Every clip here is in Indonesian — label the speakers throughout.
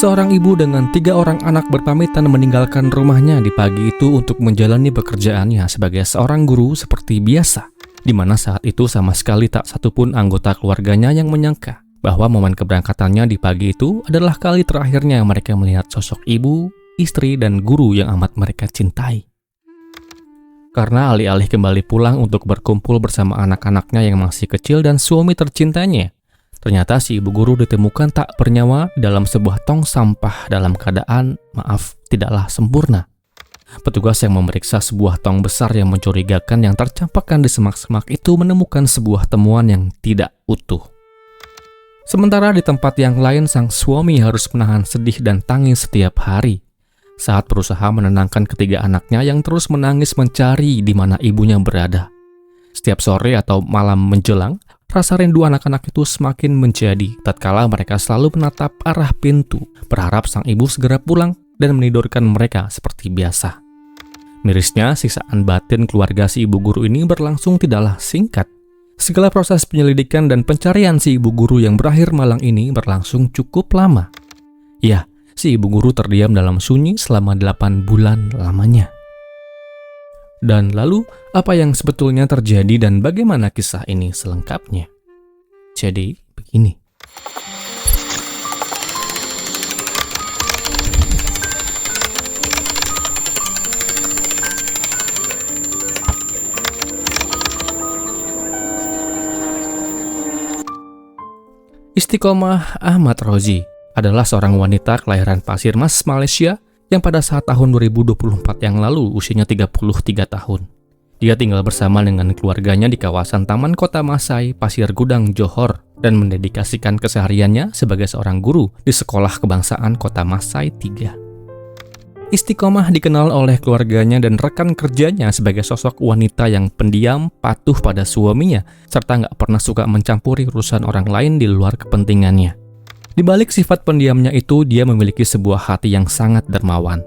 Speaker 1: Seorang ibu dengan 3 orang anak berpamitan meninggalkan rumahnya di pagi itu untuk menjalani pekerjaannya sebagai seorang guru seperti biasa, di mana saat itu sama sekali tak satupun anggota keluarganya yang menyangka bahwa momen keberangkatannya di pagi itu adalah kali terakhirnya mereka melihat sosok ibu, istri, dan guru yang amat mereka cintai. Karena alih-alih kembali pulang untuk berkumpul bersama anak-anaknya yang masih kecil dan suami tercintanya, ternyata si ibu guru ditemukan tak bernyawa dalam sebuah tong sampah dalam keadaan, maaf, tidaklah sempurna. Petugas yang memeriksa sebuah tong besar yang mencurigakan yang tercampakkan di semak-semak itu menemukan sebuah temuan yang tidak utuh. Sementara di tempat yang lain, sang suami harus menahan sedih dan tangis setiap hari saat berusaha menenangkan ketiga anaknya yang terus menangis mencari di mana ibunya berada. Setiap sore atau malam menjelang, rasa rindu anak-anak itu semakin menjadi tatkala mereka selalu menatap arah pintu, berharap sang ibu segera pulang dan menidurkan mereka seperti biasa. Mirisnya, siksaan batin keluarga si ibu guru ini berlangsung tidaklah singkat. Segala proses penyelidikan dan pencarian si ibu guru yang berakhir malang ini berlangsung cukup lama. Ya, si ibu guru terdiam dalam sunyi selama 8 bulan lamanya. Dan lalu, apa yang sebetulnya terjadi dan bagaimana kisah ini selengkapnya? Jadi, begini. Istiqomah Ahmad Rozi adalah seorang wanita kelahiran Pasir Mas, Malaysia yang pada saat tahun 2024 yang lalu usianya 33 tahun. Dia tinggal bersama dengan keluarganya di kawasan Taman Kota Masai, Pasir Gudang, Johor, dan mendedikasikan kesehariannya sebagai seorang guru di Sekolah Kebangsaan Kota Masai 3. Istiqomah dikenal oleh keluarganya dan rekan kerjanya sebagai sosok wanita yang pendiam, patuh pada suaminya, serta nggak pernah suka mencampuri urusan orang lain di luar kepentingannya. Di balik sifat pendiamnya itu, dia memiliki sebuah hati yang sangat dermawan.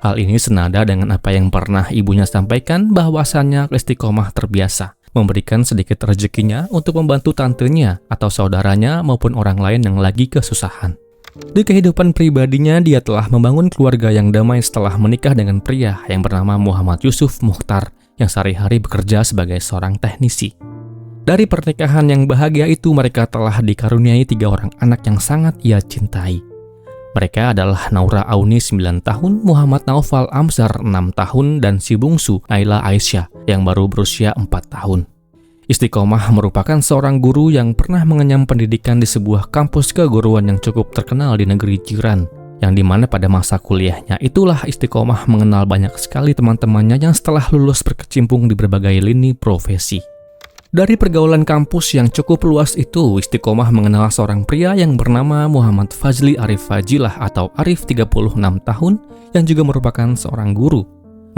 Speaker 1: Hal ini senada dengan apa yang pernah ibunya sampaikan, bahwasannya Istiqomah terbiasa memberikan sedikit rezekinya untuk membantu tantenya atau saudaranya maupun orang lain yang lagi kesusahan. Di kehidupan pribadinya, dia telah membangun keluarga yang damai setelah menikah dengan pria yang bernama Muhammad Yusuf Mukhtar yang sehari-hari bekerja sebagai seorang teknisi. Dari pernikahan yang bahagia itu, mereka telah dikaruniai 3 orang anak yang sangat ia cintai. Mereka adalah Naura Auni 9 tahun, Muhammad Naufal Amzar 6 tahun, dan si bungsu Naila Aisyah yang baru berusia 4 tahun. Istiqomah merupakan seorang guru yang pernah mengenyam pendidikan di sebuah kampus keguruan yang cukup terkenal di negeri jiran, yang dimana pada masa kuliahnya itulah Istiqomah mengenal banyak sekali teman-temannya yang setelah lulus berkecimpung di berbagai lini profesi. Dari pergaulan kampus yang cukup luas itu, Istiqomah mengenal seorang pria yang bernama Muhammad Fazli Arif Fajilah atau Arif 36 tahun yang juga merupakan seorang guru.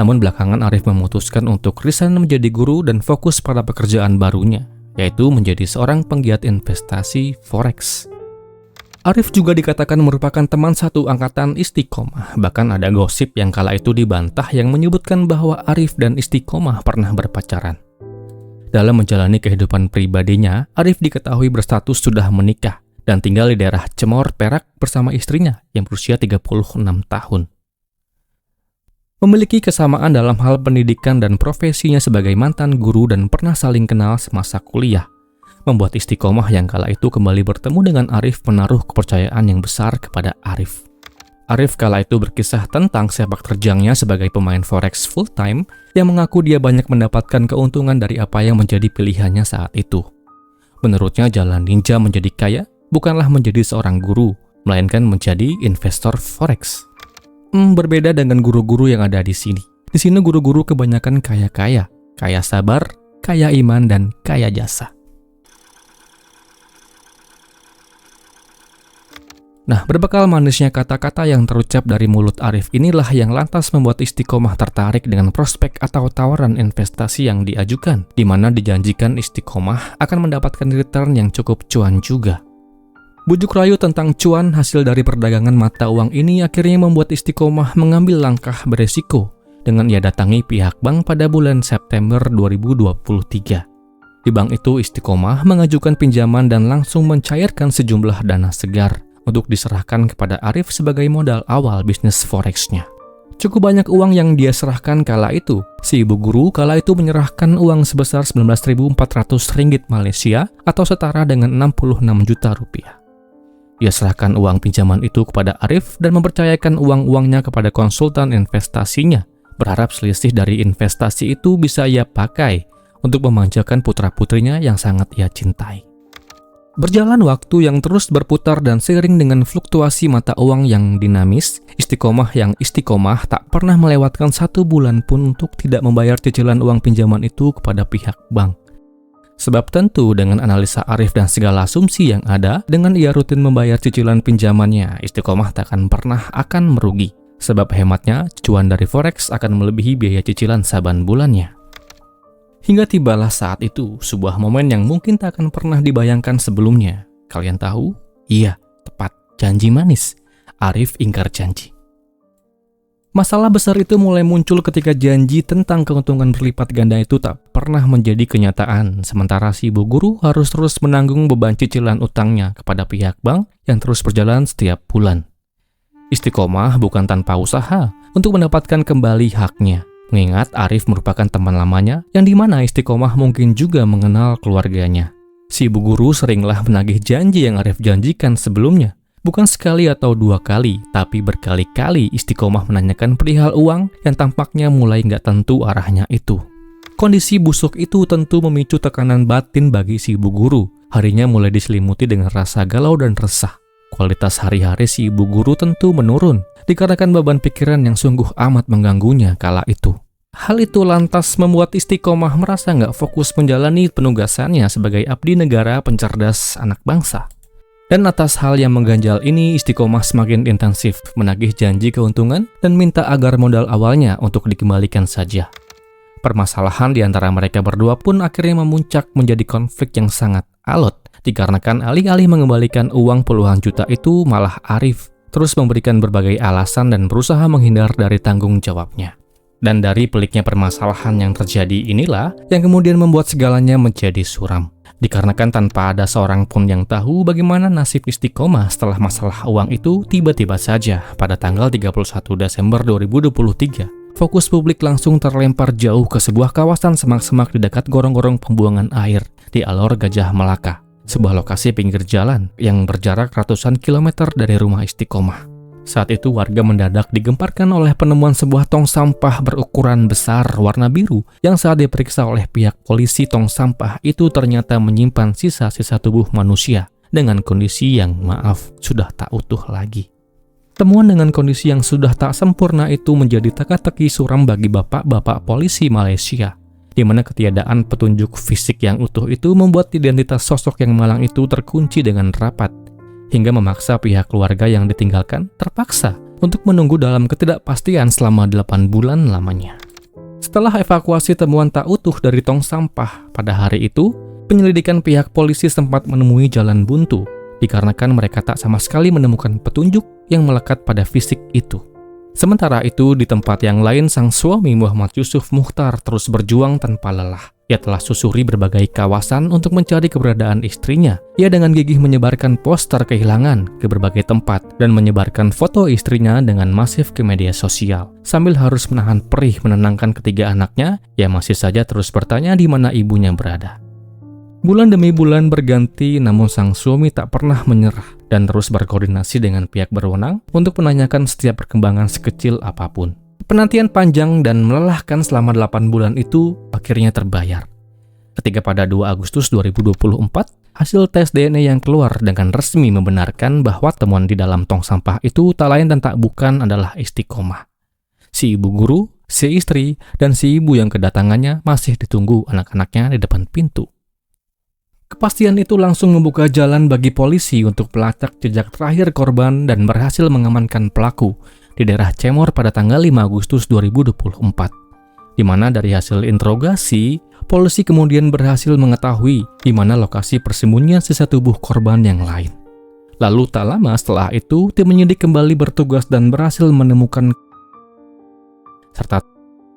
Speaker 1: Namun belakangan Arif memutuskan untuk resign menjadi guru dan fokus pada pekerjaan barunya, yaitu menjadi seorang penggiat investasi forex. Arif juga dikatakan merupakan teman satu angkatan Istiqomah, bahkan ada gosip yang kala itu dibantah yang menyebutkan bahwa Arif dan Istiqomah pernah berpacaran. Dalam menjalani kehidupan pribadinya, Arif diketahui berstatus sudah menikah dan tinggal di daerah Cemor, Perak bersama istrinya yang berusia 36 tahun. Memiliki kesamaan dalam hal pendidikan dan profesinya sebagai mantan guru dan pernah saling kenal semasa kuliah, membuat Istiqomah yang kala itu kembali bertemu dengan Arif menaruh kepercayaan yang besar kepada Arif. Arif kala itu berkisah tentang sepak terjangnya sebagai pemain forex full-time yang mengaku dia banyak mendapatkan keuntungan dari apa yang menjadi pilihannya saat itu. Menurutnya, jalan ninja menjadi kaya bukanlah menjadi seorang guru, melainkan menjadi investor forex. Berbeda dengan guru-guru yang ada di sini. Di sini guru-guru kebanyakan kaya-kaya, kaya sabar, kaya iman, dan kaya jasa. Nah, berbekal manisnya kata-kata yang terucap dari mulut Arif inilah yang lantas membuat Istiqomah tertarik dengan prospek atau tawaran investasi yang diajukan, di mana dijanjikan Istiqomah akan mendapatkan return yang cukup cuan juga. Bujuk rayu tentang cuan hasil dari perdagangan mata uang ini akhirnya membuat Istiqomah mengambil langkah beresiko dengan ia datangi pihak bank pada bulan September 2023. Di bank itu Istiqomah mengajukan pinjaman dan langsung mencairkan sejumlah dana segar untuk diserahkan kepada Arif sebagai modal awal bisnis forex-nya. Cukup banyak uang yang dia serahkan kala itu. Si ibu guru kala itu menyerahkan uang sebesar 19.400 ringgit Malaysia atau setara dengan 66 juta rupiah. Ia serahkan uang pinjaman itu kepada Arif dan mempercayakan uang-uangnya kepada konsultan investasinya, berharap selisih dari investasi itu bisa ia pakai untuk memanjakan putra-putrinya yang sangat ia cintai. Berjalan waktu yang terus berputar dan seiring dengan fluktuasi mata uang yang dinamis, Istiqomah yang istiqomah tak pernah melewatkan 1 bulan pun untuk tidak membayar cicilan uang pinjaman itu kepada pihak bank. Sebab tentu dengan analisa Arif dan segala asumsi yang ada, dengan ia rutin membayar cicilan pinjamannya, Istiqomah tak akan pernah akan merugi. Sebab hematnya, cuan dari forex akan melebihi biaya cicilan saban bulannya. Hingga tibalah saat itu, sebuah momen yang mungkin tak akan pernah dibayangkan sebelumnya. Kalian tahu? Iya, tepat, janji manis. Arif ingkar janji. Masalah besar itu mulai muncul ketika janji tentang keuntungan berlipat ganda itu tak pernah menjadi kenyataan, sementara si ibu guru harus terus menanggung beban cicilan utangnya kepada pihak bank yang terus berjalan setiap bulan. Istiqomah bukan tanpa usaha untuk mendapatkan kembali haknya. Mengingat Arif merupakan teman lamanya yang dimana Istiqomah mungkin juga mengenal keluarganya. Si ibu guru seringlah menagih janji yang Arif janjikan sebelumnya. Bukan sekali atau 2 kali, tapi berkali-kali Istiqomah menanyakan perihal uang yang tampaknya mulai nggak tentu arahnya itu. Kondisi busuk itu tentu memicu tekanan batin bagi si ibu guru. Harinya mulai diselimuti dengan rasa galau dan resah. Kualitas hari-hari si ibu guru tentu menurun, dikarenakan beban pikiran yang sungguh amat mengganggunya kala itu. Hal itu lantas membuat Istiqomah merasa nggak fokus menjalani penugasannya sebagai abdi negara pencerdas anak bangsa. Dan atas hal yang mengganjal ini, Istiqomah semakin intensif menagih janji keuntungan dan minta agar modal awalnya untuk dikembalikan saja. Permasalahan di antara mereka berdua pun akhirnya memuncak menjadi konflik yang sangat alot, dikarenakan alih-alih mengembalikan uang puluhan juta itu, malah Arif terus memberikan berbagai alasan dan berusaha menghindar dari tanggung jawabnya. Dan dari peliknya permasalahan yang terjadi inilah yang kemudian membuat segalanya menjadi suram. Dikarenakan tanpa ada seorang pun yang tahu bagaimana nasib Istiqomah setelah masalah uang itu, tiba-tiba saja pada tanggal 31 Desember 2023, fokus publik langsung terlempar jauh ke sebuah kawasan semak-semak di dekat gorong-gorong pembuangan air di Alor Gajah Melaka, sebuah lokasi pinggir jalan yang berjarak ratusan kilometer dari rumah Istiqomah. Saat itu warga mendadak digemparkan oleh penemuan sebuah tong sampah berukuran besar warna biru yang saat diperiksa oleh pihak polisi, tong sampah itu ternyata menyimpan sisa-sisa tubuh manusia dengan kondisi yang maaf sudah tak utuh lagi. Temuan dengan kondisi yang sudah tak sempurna itu menjadi teka-teki suram bagi bapak-bapak polisi Malaysia, di mana ketiadaan petunjuk fisik yang utuh itu membuat identitas sosok yang malang itu terkunci dengan rapat, hingga memaksa pihak keluarga yang ditinggalkan terpaksa untuk menunggu dalam ketidakpastian selama 8 bulan lamanya. Setelah evakuasi temuan tak utuh dari tong sampah pada hari itu, penyelidikan pihak polisi sempat menemui jalan buntu, dikarenakan mereka tak sama sekali menemukan petunjuk yang melekat pada fisik itu. Sementara itu, di tempat yang lain, sang suami Muhammad Yusuf Mukhtar terus berjuang tanpa lelah. Ia telah susuri berbagai kawasan untuk mencari keberadaan istrinya. Ia dengan gigih menyebarkan poster kehilangan ke berbagai tempat dan menyebarkan foto istrinya dengan masif ke media sosial. Sambil harus menahan perih menenangkan ketiga anaknya, ia masih saja terus bertanya di mana ibunya berada. Bulan demi bulan berganti, namun sang suami tak pernah menyerah dan terus berkoordinasi dengan pihak berwenang untuk menanyakan setiap perkembangan sekecil apapun. Penantian panjang dan melelahkan selama 8 bulan itu akhirnya terbayar. Ketika pada 2 Agustus 2024, hasil tes DNA yang keluar dengan resmi membenarkan bahwa temuan di dalam tong sampah itu tak lain dan tak bukan adalah Istiqomah. Si ibu guru, si istri, dan si ibu yang kedatangannya masih ditunggu anak-anaknya di depan pintu. Kepastian itu langsung membuka jalan bagi polisi untuk melacak jejak terakhir korban dan berhasil mengamankan pelaku di daerah Cemor pada tanggal 5 Agustus 2024. Di mana dari hasil interogasi, polisi kemudian berhasil mengetahui di mana lokasi persembunyian sisa tubuh korban yang lain. Lalu tak lama setelah itu, tim penyidik kembali bertugas dan berhasil menemukan serta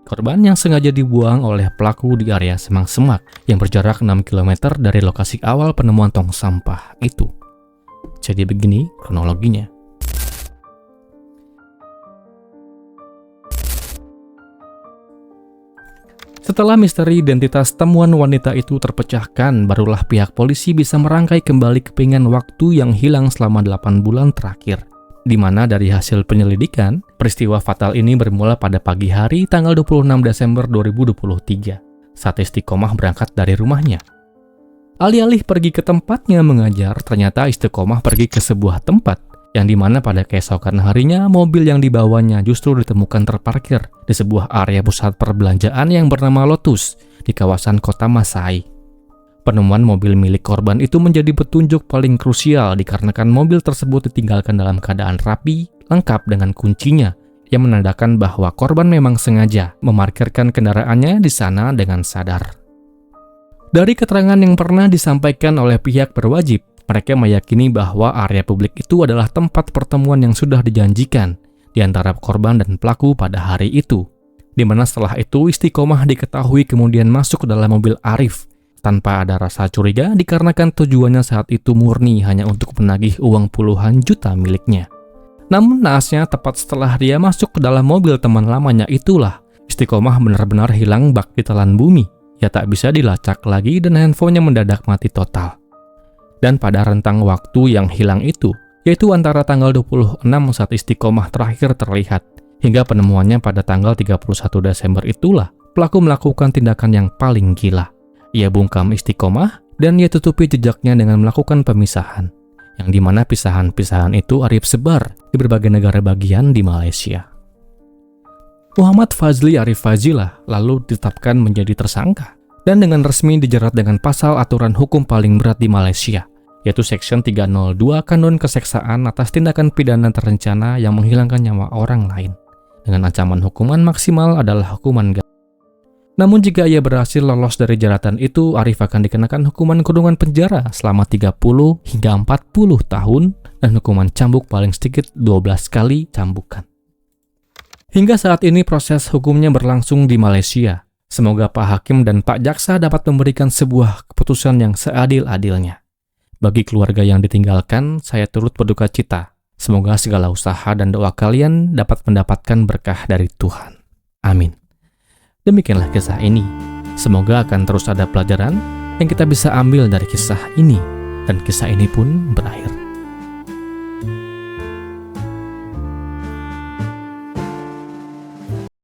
Speaker 1: korban yang sengaja dibuang oleh pelaku di area semak-semak yang berjarak 6 km dari lokasi awal penemuan tong sampah itu. Jadi begini kronologinya. Setelah misteri identitas temuan wanita itu terpecahkan, barulah pihak polisi bisa merangkai kembali kepingan waktu yang hilang selama 8 bulan terakhir. Di mana dari hasil penyelidikan, peristiwa fatal ini bermula pada pagi hari tanggal 26 Desember 2023, saat Istiqomah berangkat dari rumahnya. Alih-alih pergi ke tempatnya mengajar, ternyata Istiqomah pergi ke sebuah tempat yang dimana pada keesokan harinya mobil yang dibawanya justru ditemukan terparkir di sebuah area pusat perbelanjaan yang bernama Lotus di kawasan kota Masai. Penemuan mobil milik korban itu menjadi petunjuk paling krusial dikarenakan mobil tersebut ditinggalkan dalam keadaan rapi, lengkap dengan kuncinya, yang menandakan bahwa korban memang sengaja memarkirkan kendaraannya di sana dengan sadar. Dari keterangan yang pernah disampaikan oleh pihak berwajib, mereka meyakini bahwa area publik itu adalah tempat pertemuan yang sudah dijanjikan di antara korban dan pelaku pada hari itu, di mana setelah itu Istiqomah diketahui kemudian masuk ke dalam mobil Arif tanpa ada rasa curiga dikarenakan tujuannya saat itu murni hanya untuk menagih uang puluhan juta miliknya. Namun naasnya tepat setelah dia masuk ke dalam mobil teman lamanya itulah Istiqomah benar-benar hilang bak di telan bumi. Ia tak bisa dilacak lagi dan handphonenya mendadak mati total. Dan pada rentang waktu yang hilang itu, yaitu antara tanggal 26 saat Istiqomah terakhir terlihat, hingga penemuannya pada tanggal 31 Desember itulah, pelaku melakukan tindakan yang paling gila. Ia bungkam Istiqomah, dan ia tutupi jejaknya dengan melakukan pemisahan, yang dimana pisahan-pisahan itu Arif sebar di berbagai negara bagian di Malaysia. Muhammad Fazli Arif Fazilah lalu ditetapkan menjadi tersangka, dan dengan resmi dijerat dengan pasal aturan hukum paling berat di Malaysia, yaitu Section 302 Kanun Keseksaan atas tindakan pidana terencana yang menghilangkan nyawa orang lain, dengan ancaman hukuman maksimal adalah hukuman gantung. Namun jika ia berhasil lolos dari jeratan itu, Arif akan dikenakan hukuman kurungan penjara selama 30 hingga 40 tahun dan hukuman cambuk paling sedikit 12 kali cambukan. Hingga saat ini proses hukumnya berlangsung di Malaysia. Semoga Pak Hakim dan Pak Jaksa dapat memberikan sebuah keputusan yang seadil-adilnya. Bagi keluarga yang ditinggalkan, saya turut berduka cita. Semoga segala usaha dan doa kalian dapat mendapatkan berkah dari Tuhan. Amin. Demikianlah kisah ini. Semoga akan terus ada pelajaran yang kita bisa ambil dari kisah ini. Dan kisah ini pun berakhir.